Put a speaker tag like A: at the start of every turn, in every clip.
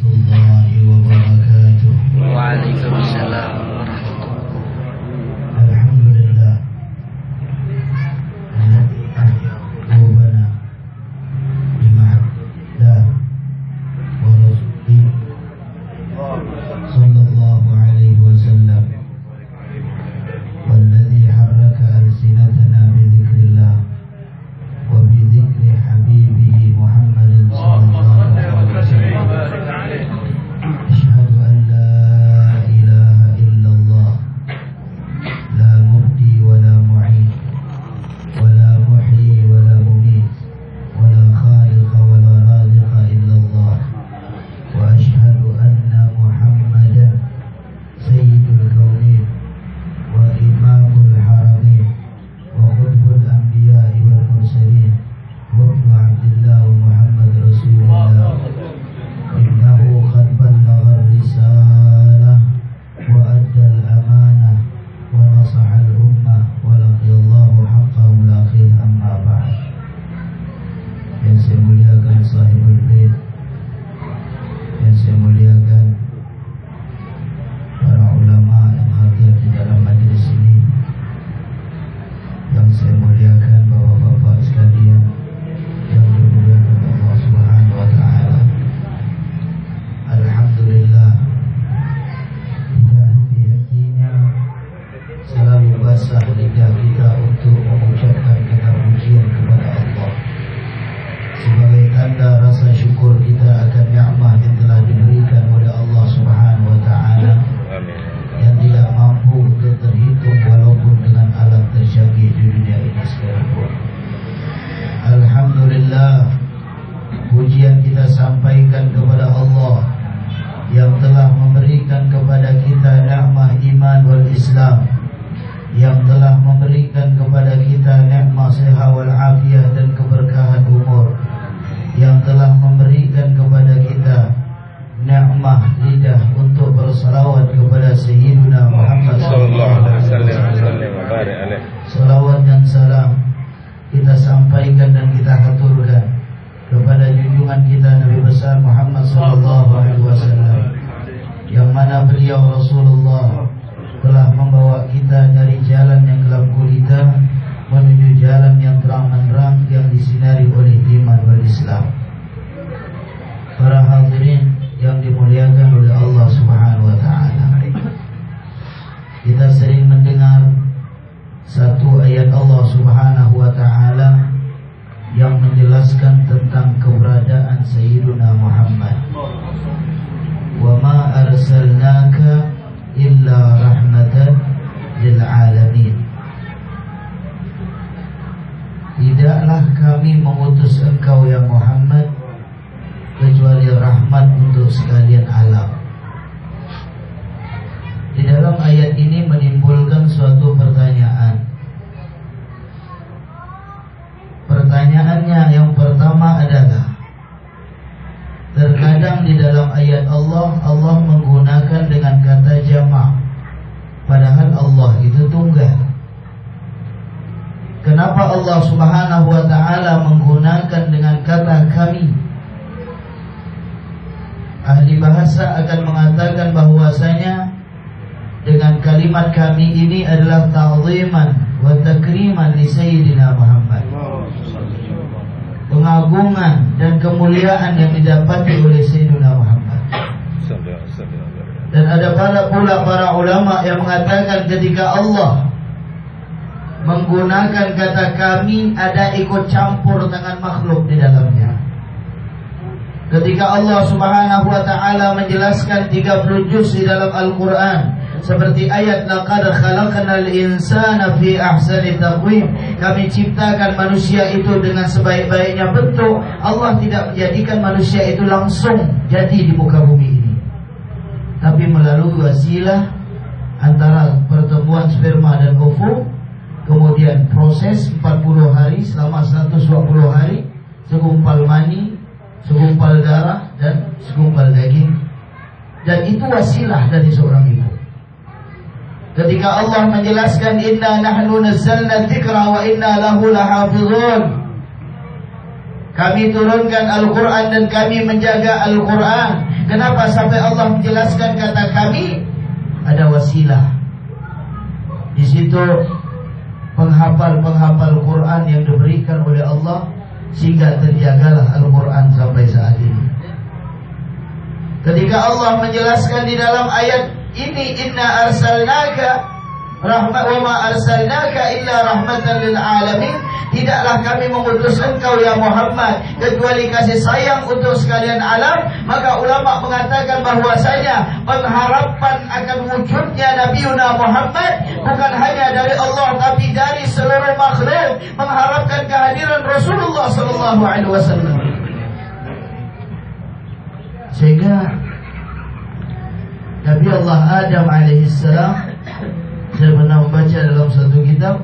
A: warahmatullahi wabarakatuh.
B: Waalaikumsalam.
A: Alhamdulillah alladzi ahya qulubana bimahabbatillah wa rasulih sallallahu alaihi wasallam walladzi harraka alsinatana bidzikrillah wa bidzikri habibihi Muhammadin sallallahu alaihi wasallam. Asyhadu an la ilaha illallah لا مبدي ولا معيد ولا محيي ولا مميت ولا خالق ولا رازق إلا الله وأشهد أن محمدا سيد الكونين وإمام الحرمين وقطب الأنبياء والمرسلين وابن عبد الله ومحمد رسول الله إنه قد بلغ الرسالة وأدى الأمانة ونصح الأمة ولقي الله حقه ملاقيه أما بعد. Yang saya muliakan sahibul bait, yang saya muliakan para ulama yang hadir di dalam majlis ini, yang saya muliakan bapak-bapak sekalian yang dimuliakan Allah Subhanahu wa taala. Alhamdulillah, selalu basah lidah kita untuk mengucapkan kata pujian kepada Allah sebagai tanda rasa syukur kita akan nikmat yang telah diberikan oleh Allah Subhanahu wa taala yang tidak mampu untuk terhitung walaupun dengan alat tercanggih di dunia ini sekalipun. Alhamdulillah, pujian kita sampaikan kepada Allah yang telah memberikan kepada kita nikmat iman wal Islam, yang telah memberikan kepada kita nikmat sehat wal afiah dan keberkahan umur, yang telah memberikan kepada kita nikmat lidah untuk bersalawat kepada Sayyidina Muhammad sallallahu alaihi wasallam. Salawat dan salam kita sampaikan dan kita haturkan kepada junjungan kita Nabi besar Muhammad sallallahu alaihi wasallam, yang mana beliau Rasulullah telah membawa kita dari jalan yang gelap gulita menuju jalan yang terang menerang yang disinari oleh iman wal Islam. Para hadirin yang dimuliakan oleh Allah Subhanahu wa taala, kita sering mendengar satu ayat Allah Subhanahu wa taala yang menjelaskan tentang keberadaan Sayyiduna Muhammad. Wa ma arsalnaka illa rahmatan lil alamin. Tidaklah kami mengutus engkau ya Muhammad kecuali rahmat untuk sekalian alam. Di dalam ayat ini menimbulkan suatu pertanyaan. Pertanyaannya yang pertama adalah, terkadang di dalam ayat Allah menggunakan dengan kata jamak, padahal Allah itu tunggal. Kenapa Allah Subhanahu wa taala menggunakan dengan kata kami? Ahli bahasa akan mengatakan bahwasanya dengan kalimat kami ini adalah ta'ziman wa takriman li Sayyidina Muhammad, pengagungan dan kemuliaan yang didapati oleh Sayyidina Muhammad. Dan ada pula para ulama yang mengatakan ketika Allah menggunakan kata kami, ada ikut campur tangan makhluk di dalamnya. Ketika Allah Subhanahu wa taala menjelaskan 30 juz di dalam Al-Qur'an, seperti ayat laqad khalaqnal insana fi ahsani taqwim, kami ciptakan manusia itu dengan sebaik-baiknya bentuk. Allah tidak menjadikan manusia itu langsung jadi di muka bumi ini, tapi melalui wasilah antara pertemuan sperma dan ovum, kemudian proses 40 hari selama 120 hari, segumpal mani, segumpal darah dan segumpal daging. Dan itu wasilah dari seorang ibu. Ketika Allah menjelaskan inna nahnu nazzalna dzikra wa inna lahu lahafizun, kami turunkan Al-Quran dan kami menjaga Al-Quran. Kenapa sampai Allah menjelaskan kata kami? Ada wasilah. Di situ penghafal Quran yang diberikan oleh Allah, sehingga terjagalah Al-Quran sampai saat ini. Ketika Allah menjelaskan di dalam ayat ini, inna arsalnaka rahmat wa ma arsalnaka illa rahmatan lil alamin, tidaklah kami mengutus engkau ya Muhammad kecuali kasih sayang untuk sekalian alam. Maka ulama mengatakan bahwasanya pengharapan akan wujudnya Nabiuna Muhammad bukan hanya dari Allah tapi dari seluruh makhluk, mengharapkan kehadiran Rasulullah sallallahu alaihi wasallam. Sehingga Nabi Allah Adam alaihissalam, saya pernah membaca dalam satu kitab,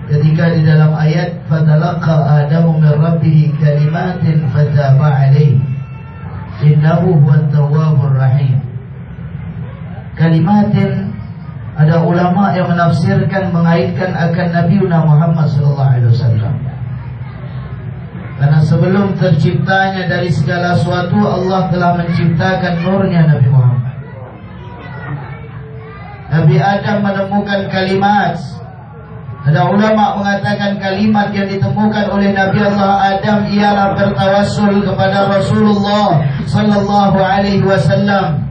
A: ketika di dalam ayat fatalaqa Adamu min rabbih kalimatin fataba alaihi innahu huwat tawwabur rahim. Kalimatin, ada ulama yang menafsirkan mengaitkan akan Nabiuna Muhammad sallallahu alaihi wasallam. Karena sebelum terciptanya dari segala sesuatu, Allah telah menciptakan nurnya Nabi Muhammad. Nabi Adam menemukan kalimat. Ada ulama mengatakan kalimat yang ditemukan oleh Nabi Allah Adam ialah bertawassul kepada Rasulullah sallallahu alaihi wasallam.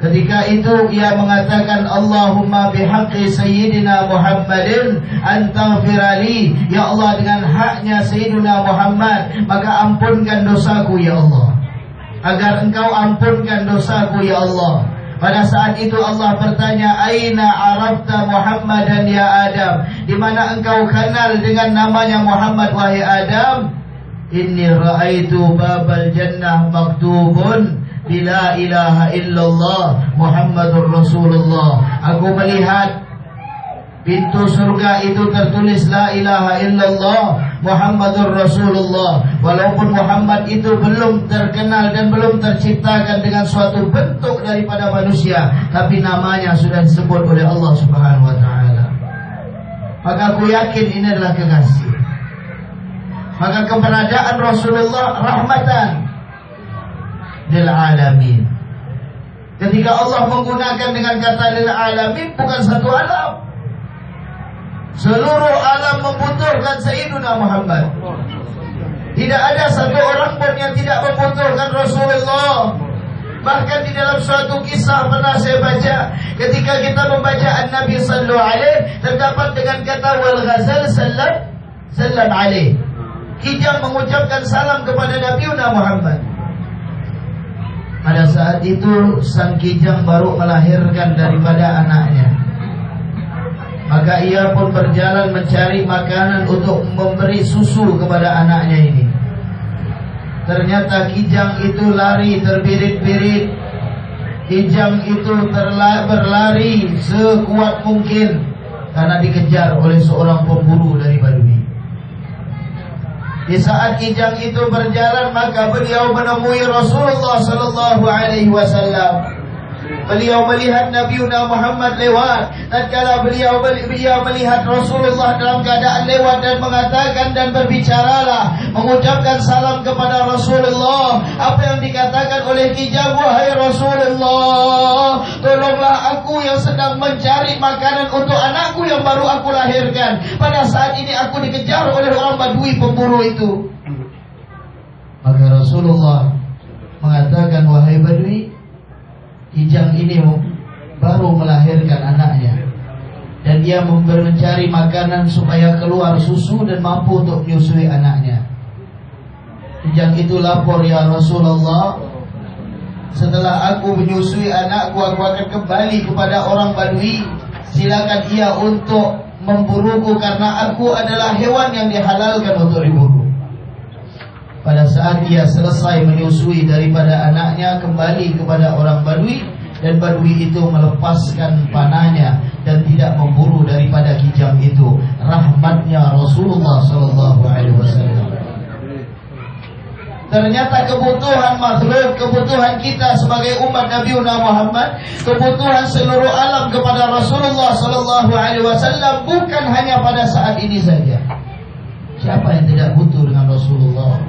A: Ketika itu ia mengatakan, Allahumma bihaqqi sayyidina Muhammadin antaghfirali, ya Allah dengan haknya Sayyidina Muhammad maka ampunkan dosaku ya Allah, agar engkau ampunkan dosaku ya Allah. Pada saat itu Allah bertanya, aina arafta Muhammadan ya Adam, di mana engkau kenal dengan namanya Muhammad wahai Adam? Inni ra'aitu babal jannah maktubun la ilaha illallah Muhammadur Rasulullah. Aku melihat pintu surga itu tertulis la ilaha illallah Muhammadur Rasulullah. Walaupun Muhammad itu belum terkenal dan belum terciptakan dengan suatu bentuk daripada manusia, tapi namanya sudah disebut oleh Allah Subhanahu wa taala. Maka aku yakin ini adalah kekasih. Maka keberadaan Rasulullah rahmatan lil alamin. Ketika Allah menggunakan dengan kata lil alamin, bukan satu alam. Seluruh alam membutuhkan Sayyidina Muhammad. Tidak ada satu orang pun yang tidak membutuhkan Rasulullah. Bahkan di dalam suatu kisah pernah saya baca, ketika kita membaca An-Nabi sallallahu alaihi, terdapat dengan kata wal ghazal sallam alaihi. Kijang mengucapkan salam kepada Nabiuna Muhammad. Pada saat itu sang kijang baru melahirkan daripada anaknya. Maka ia pun berjalan mencari makanan untuk memberi susu kepada anaknya ini. Ternyata kijang itu lari terbirit-birit. Kijang itu berlari sekuat mungkin karena dikejar oleh seorang pemburu dari Badui. Di saat kijang itu berjalan, maka beliau menemui Rasulullah sallallahu alaihi wasallam. Beliau melihat Nabiuna Muhammad lewat. Tatkala beliau melihat Rasulullah dalam keadaan lewat dan mengatakan dan berbicaralah, mengucapkan salam kepada Rasulullah. Apa yang dikatakan oleh kijang, wahai Rasulullah, tolonglah aku yang sedang mencari makanan untuk anakku yang baru aku lahirkan. Pada saat ini aku dikejar oleh orang Badui pemburu itu. Maka Rasulullah mengatakan, wahai Badui, kijang ini baru melahirkan anaknya dan dia mencari makanan supaya keluar susu dan mampu untuk menyusui anaknya. Kijang itu lapor, ya Rasulullah, setelah aku menyusui anakku, aku akan kembali kepada orang Badui. Silakan ia untuk memburuku karena aku adalah hewan yang dihalalkan untuk diburu. Pada saat dia selesai menyusui daripada anaknya, kembali kepada orang Badui, dan Badui itu melepaskan panahnya dan tidak memburu daripada kijang itu. Rahmatnya Rasulullah sallallahu alaihi wasallam. Ternyata kebutuhan makhluk, kebutuhan kita sebagai umat Nabiuna Muhammad, kebutuhan seluruh alam kepada Rasulullah sallallahu alaihi wasallam bukan hanya pada saat ini saja. Siapa yang tidak butuh dengan Rasulullah?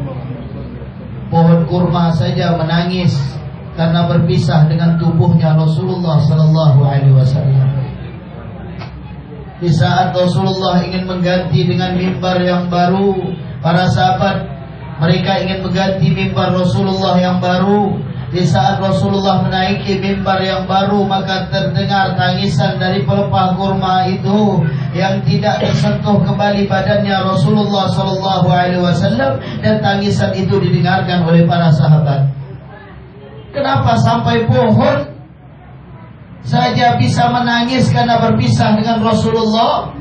A: pohon kurma saja menangis karena berpisah dengan tubuhnya Rasulullah sallallahu alaihi wasallam. Di saat Rasulullah ingin mengganti dengan mimbar yang baru, para sahabat mereka ingin mengganti mimbar Rasulullah yang baru. Di saat Rasulullah menaiki mimbar yang baru, maka terdengar tangisan dari pelepah kurma itu yang tidak tersentuh kembali badannya Rasulullah sallallahu alaihi wasallam, dan tangisan itu didengarkan oleh para sahabat. Kenapa sampai pohon saja bisa menangis karena berpisah dengan Rasulullah?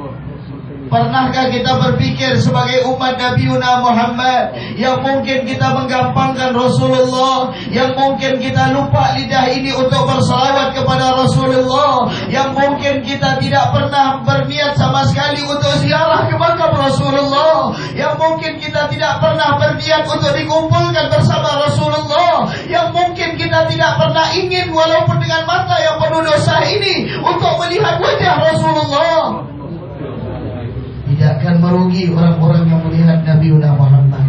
A: Pernahkah kita berpikir sebagai umat Nabi Muhammad yang mungkin kita menggampangkan Rasulullah, yang mungkin kita lupa lidah ini untuk bersalawat kepada Rasulullah, yang mungkin kita tidak pernah berniat sama sekali untuk ziarah ke makam Rasulullah, yang mungkin kita tidak pernah berniat untuk dikumpulkan bersama Rasulullah, yang mungkin kita tidak pernah ingin walaupun dengan mata yang penuh dosa ini untuk melihat wajah Rasulullah. Tidak akan merugi orang-orang yang melihat Nabi Muhammad.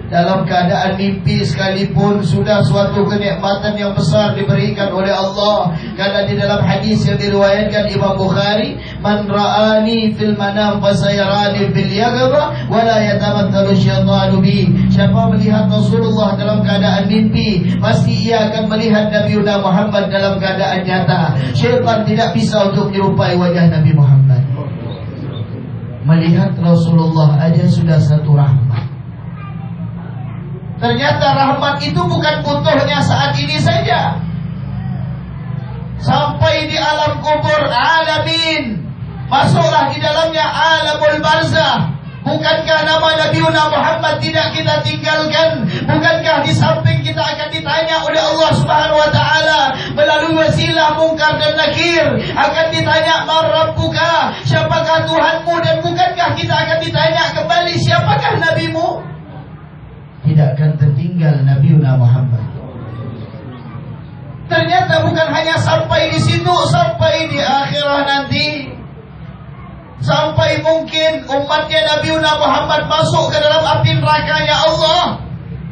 A: Dalam keadaan mimpi sekalipun sudah suatu kenikmatan yang besar diberikan oleh Allah. Karena di dalam hadis yang diriwayatkan Imam Bukhari, man ra'ani fil manam fasayarani fil yaqظah wa la yatamathalu syaitanu bi. Siapa melihat Rasulullah dalam keadaan mimpi, pasti ia akan melihat Nabi Muhammad dalam keadaan nyata. Syaitan tidak bisa untuk menyerupai wajah Nabi Muhammad. Melihat Rasulullah aja sudah satu rahmat. Ternyata rahmat itu bukan butuhnya saat ini saja. Sampai di alam kubur alamin, masuklah di dalamnya alamul barzah. Bukankah nama Nabi Muhammad tidak kita tinggalkan? Bukankah di samping kita akan ditanya oleh Allah Subhanahu wa taala melalui wasilah mungkar dan nakir, akan ditanya man rabbuka, siapakah Tuhanmu, dan bukankah kita akan ditanya kembali siapakah nabimu? Tidak akan tertinggal Nabi Muhammad. Ternyata bukan hanya sampai di situ, sampai di akhirah nanti, sampai mungkin umatnya Nabi Muhammad masuk ke dalam api nerakanya Allah,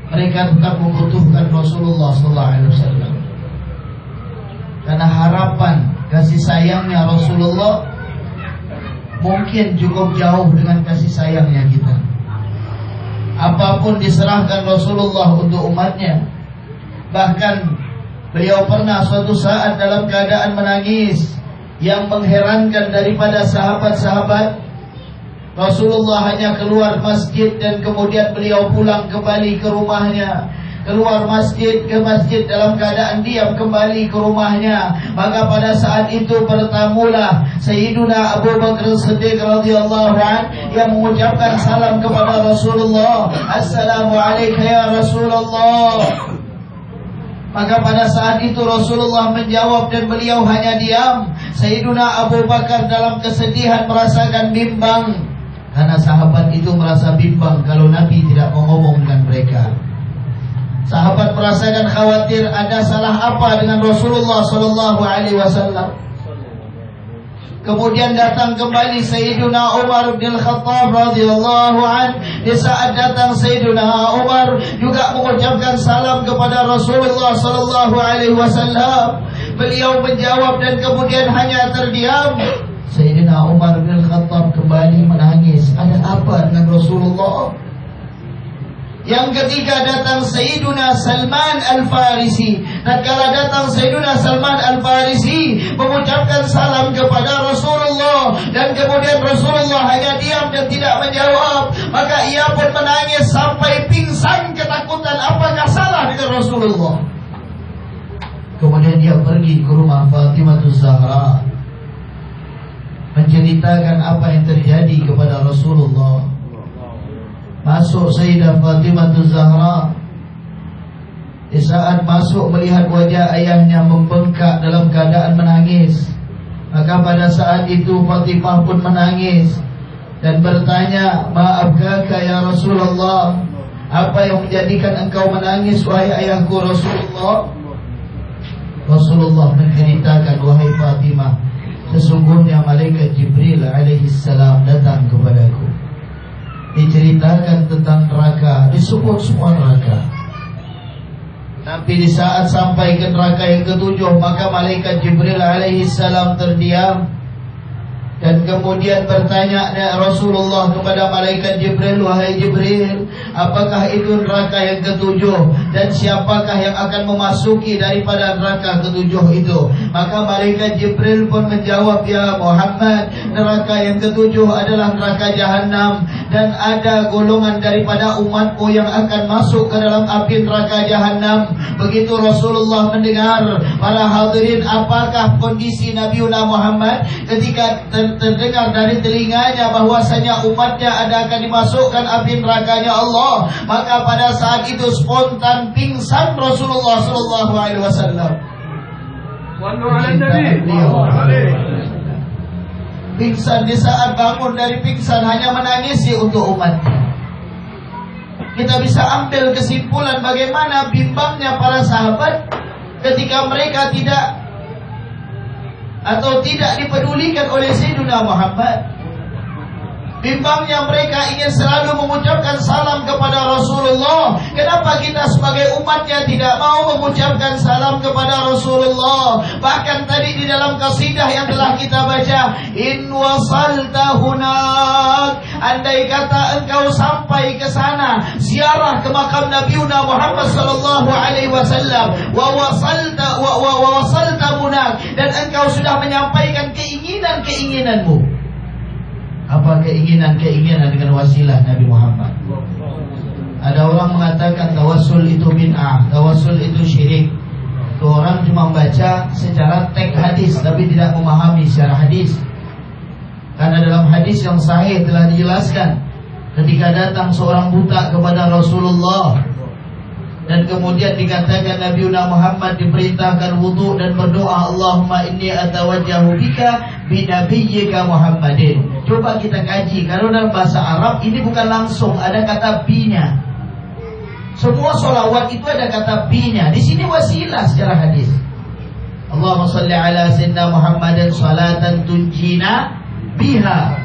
A: mereka tetap membutuhkan Rasulullah sallallahu alaihi wasallam. Karena harapan kasih sayangnya Rasulullah mungkin cukup jauh dengan kasih sayangnya kita. Apapun diserahkan Rasulullah untuk umatnya. Bahkan beliau pernah suatu saat dalam keadaan menangis yang mengherankan daripada sahabat-sahabat. Rasulullah hanya keluar masjid dan kemudian beliau pulang kembali ke rumahnya. Keluar masjid ke masjid dalam keadaan diam kembali ke rumahnya. Maka pada saat itu bertamulah Sayyiduna Abu Bakar Siddiq radhiyallahu anhu yang mengucapkan salam kepada Rasulullah, Assalamualaikum ya Rasulullah. Maka pada saat itu Rasulullah menjawab dan beliau hanya diam. Sayyiduna Abu Bakar dalam kesedihan merasakan bimbang, karena sahabat itu merasa bimbang kalau Nabi tidak mau ngomong dengan mereka. Sahabat merasakan khawatir ada salah apa dengan Rasulullah sallallahu alaihi wasallam. Kemudian datang kembali Sayyiduna Umar bin Khattab radhiyallahu an. Di saat datang Sayyiduna Umar juga mengucapkan salam kepada Rasulullah sallallahu alaihi wasallam. Beliau menjawab dan kemudian hanya terdiam. Sayyidina Umar bin Khattab kembali menangis. Ada apa dengan Rasulullah? Yang ketiga datang Sayyiduna Salman Al-Farisi. Tatkala datang Sayyiduna Salman Al-Farisi mengucapkan salam kepada Rasulullah, dan kemudian Rasulullah hanya diam dan tidak menjawab, maka ia pun menangis sampai pingsan ketakutan apakah salah dengan Rasulullah. Kemudian dia pergi ke rumah Fatimah Zahra menceritakan apa yang terjadi kepada Rasulullah. Masuk Sayyidah Fatimah Zahra. Di saat masuk melihat wajah ayahnya membengkak dalam keadaan menangis, maka pada saat itu Fatimah pun menangis dan bertanya, maafkah ya Rasulullah, apa yang menjadikan engkau menangis wahai ayahku Rasulullah? Rasulullah menceritakan, wahai Fatimah, sesungguhnya malaikat Jibril alaihi salam datang kepadaku. diceritakan tentang neraka, disebut semua neraka. Tapi di saat sampai ke neraka yang ketujuh, maka malaikat Jibril alaihissalam terdiam. Dan kemudian bertanya Rasulullah kepada malaikat Jibril, wahai Jibril, apakah itu neraka yang ketujuh? Dan siapakah yang akan memasuki daripada neraka ketujuh itu? Maka malaikat Jibril pun menjawab, ya Muhammad, neraka yang ketujuh adalah neraka Jahannam. Dan ada golongan daripada umatmu yang akan masuk ke dalam api neraka Jahannam. Begitu Rasulullah mendengar, para hadirin, apakah kondisi Nabiuna Muhammad ketika terdengar dari telinganya bahwasanya umatnya akan dimasukkan api nerakanya Allah. Maka pada saat itu spontan pingsan Rasulullah sallallahu alaihi wasallam. Pingsan. Di saat bangun dari pingsan hanya menangisi untuk umatnya. Kita bisa ambil kesimpulan bagaimana bimbangnya para sahabat ketika mereka tidak dipedulikan oleh Sayyidina Muhammad. Bimbangnya mereka ingin selalu mengucapkan salam kepada Rasulullah. Kenapa kita sebagai umatnya tidak mau mengucapkan salam kepada Rasulullah? Bahkan tadi di dalam qasidah yang telah kita baca, in wasalta hunak, andai kata engkau sampai ke sana, ziarah ke makam Nabiuna Muhammad sallallahu alaihi wasallam, wa wasalta hunak, dan engkau sudah menyampaikan keinginanmu. Apa keinginan dengan wasilah Nabi Muhammad? Ada orang mengatakan tawassul itu bid'ah, tawassul itu syirik. Itu orang cuma baca secara teks hadis tapi tidak memahami secara hadis. Karena dalam hadis yang sahih telah dijelaskan, ketika datang seorang buta kepada Rasulullah dan kemudian dikatakan Nabiuna Muhammad diperintahkan wudu dan berdoa, Allahumma inni atawajjahu bika binabiyyika Muhammadin. Coba kita kaji, kalau dalam bahasa Arab ini bukan langsung ada kata bi-nya. Semua sholawat itu ada kata bi-nya. Di sini wasilah secara hadis. Allahumma shalli ala sayyidina Muhammadin salatan tunjina biha.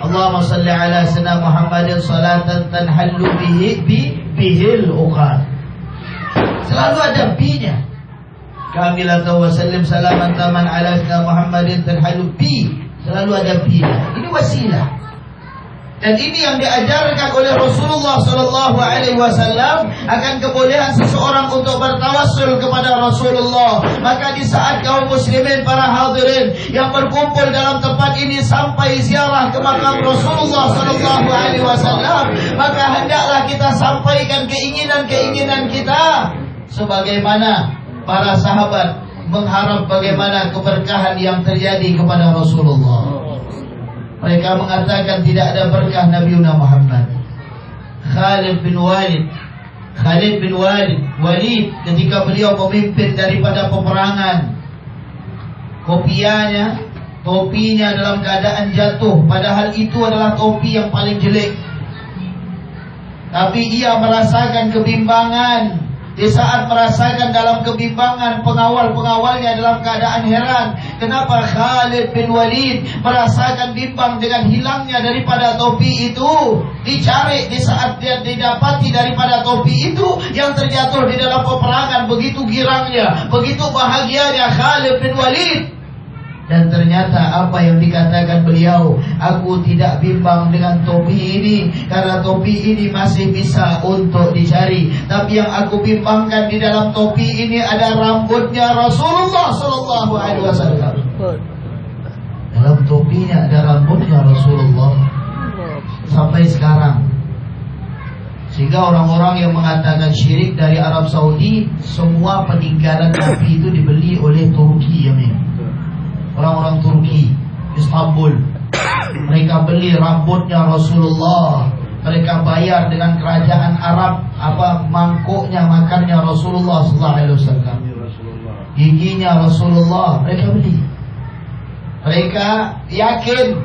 A: Allahumma shalli ala sayyidina Muhammadin salatan tanhallu bihil uqad. Selalu ada bi-nya. Kamilatan wa sallim salaman taman ala sayyidina Muhammadin tanhallu bi. Selalu ada bi-nya. Ini wasilah. Dan ini yang diajarkan oleh Rasulullah sallallahu alaihi wasallam akan kebolehan seseorang untuk bertawassul kepada Rasulullah. Maka di saat kaum muslimin para hadirin yang berkumpul dalam tempat ini sampai ziarah ke makam Rasulullah sallallahu alaihi wasallam, maka hendaklah kita sampaikan keinginan kita sebagaimana para sahabat mengharap bagaimana keberkahan yang terjadi kepada Rasulullah. Mereka mengatakan tidak ada berkah Nabiuna Muhammad. Khalid bin Walid ketika beliau memimpin daripada peperangan, topinya dalam keadaan jatuh, padahal itu adalah topi yang paling jelek. Tapi ia merasakan kebimbangan. Di saat merasakan dalam kebimbangan, pengawal-pengawalnya dalam keadaan heran. Kenapa Khalid bin Walid merasakan bimbang dengan hilangnya daripada topi itu? Dicari, di saat dia didapati daripada topi itu yang terjatuh di dalam peperangan. Begitu girangnya, begitu bahagianya Khalid bin Walid. Dan ternyata apa yang dikatakan beliau, aku tidak bimbang dengan topi ini karena topi ini masih bisa untuk dicari. Tapi yang aku bimbangkan di dalam topi ini ada rambutnya Rasulullah sallallahu alaihi wasallam. Dalam topinya ada rambutnya Rasulullah sampai sekarang. Sehingga orang-orang yang mengatakan syirik dari Arab Saudi, semua peninggalan topi itu dibeli oleh Turki, orang-orang Turki, Istanbul. Mereka beli rambutnya Rasulullah. Mereka bayar dengan kerajaan Arab mangkuknya, makannya Rasulullah sallallahu alaihi wasallam. Giginya Rasulullah mereka beli. Mereka yakin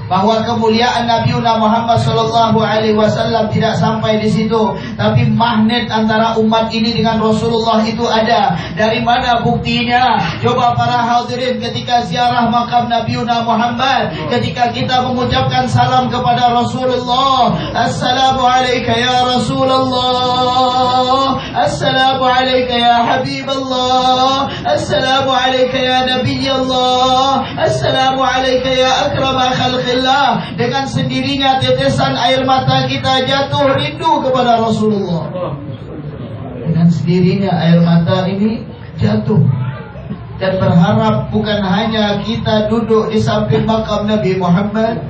A: bahwa kemuliaan Nabi Muhammad SAW tidak sampai di situ, tapi magnet antara umat ini dengan Rasulullah itu ada. Dari mana buktinya? Coba para hadirin, ketika ziarah makam Nabi Muhammad, ketika kita mengucapkan salam kepada Rasulullah, Assalamualaikum ya Rasulullah, Assalamualaikum ya Habiballah, Assalamualaikum ya Nabi Allah, Assalamualaikum ya akrama khalqillah. Dengan sendirinya tetesan air mata kita jatuh rindu kepada Rasulullah. Dengan sendirinya air mata ini jatuh, dan berharap bukan hanya kita duduk di samping makam Nabi Muhammad,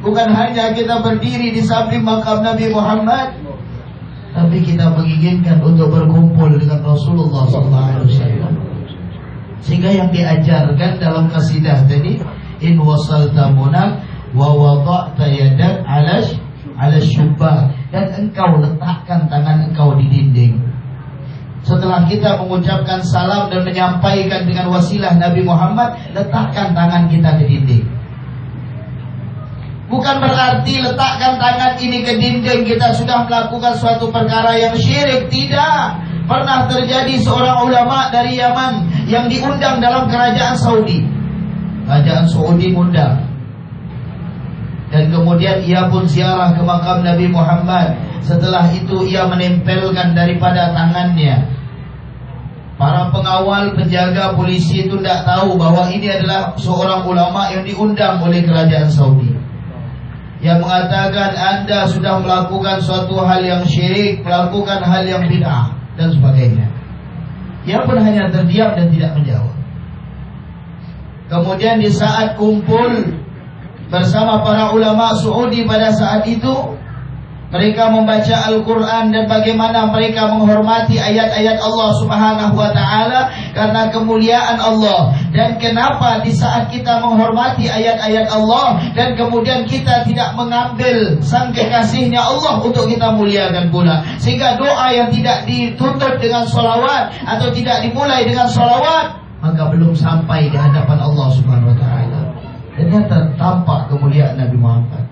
A: bukan hanya kita berdiri di samping makam Nabi Muhammad, tapi kita menginginkan untuk berkumpul dengan Rasulullah SAW. Sehingga yang diajarkan dalam qasidah tadi, in wasalta munak wa wada'ta yadak ala syubbah, dan engkau letakkan tangan engkau di dinding. Setelah kita mengucapkan salam dan menyampaikan dengan wasilah Nabi Muhammad, letakkan tangan kita di dinding. Bukan berarti letakkan tangan ini ke dinding kita sudah melakukan suatu perkara yang syirik. Tidak. Pernah terjadi seorang ulama dari Yaman yang diundang dalam kerajaan Saudi. Kerajaan Saudi undang, dan kemudian ia pun ziarah ke makam Nabi Muhammad. Setelah itu ia menempelkan daripada tangannya. Para pengawal, penjaga, polisi itu tidak tahu bahwa ini adalah seorang ulama yang diundang oleh kerajaan Saudi, yang mengatakan Anda sudah melakukan suatu hal yang syirik, melakukan hal yang bid'ah dan sebagainya. Ia pun hanya terdiam dan tidak menjawab. Kemudian di saat kumpul bersama para ulama Saudi pada saat itu, mereka membaca Al-Quran dan bagaimana mereka menghormati ayat-ayat Allah Subhanahu wa Ta'ala karena kemuliaan Allah. Dan kenapa di saat kita menghormati ayat-ayat Allah dan kemudian kita tidak mengambil sang kekasihnya Allah untuk kita muliakan pula, sehingga doa yang tidak ditutup dengan sholawat atau tidak dimulai dengan sholawat, maka belum sampai di hadapan Allah Subhanahu wa Ta'ala. Ternyata tampak kemuliaan Nabi Muhammad.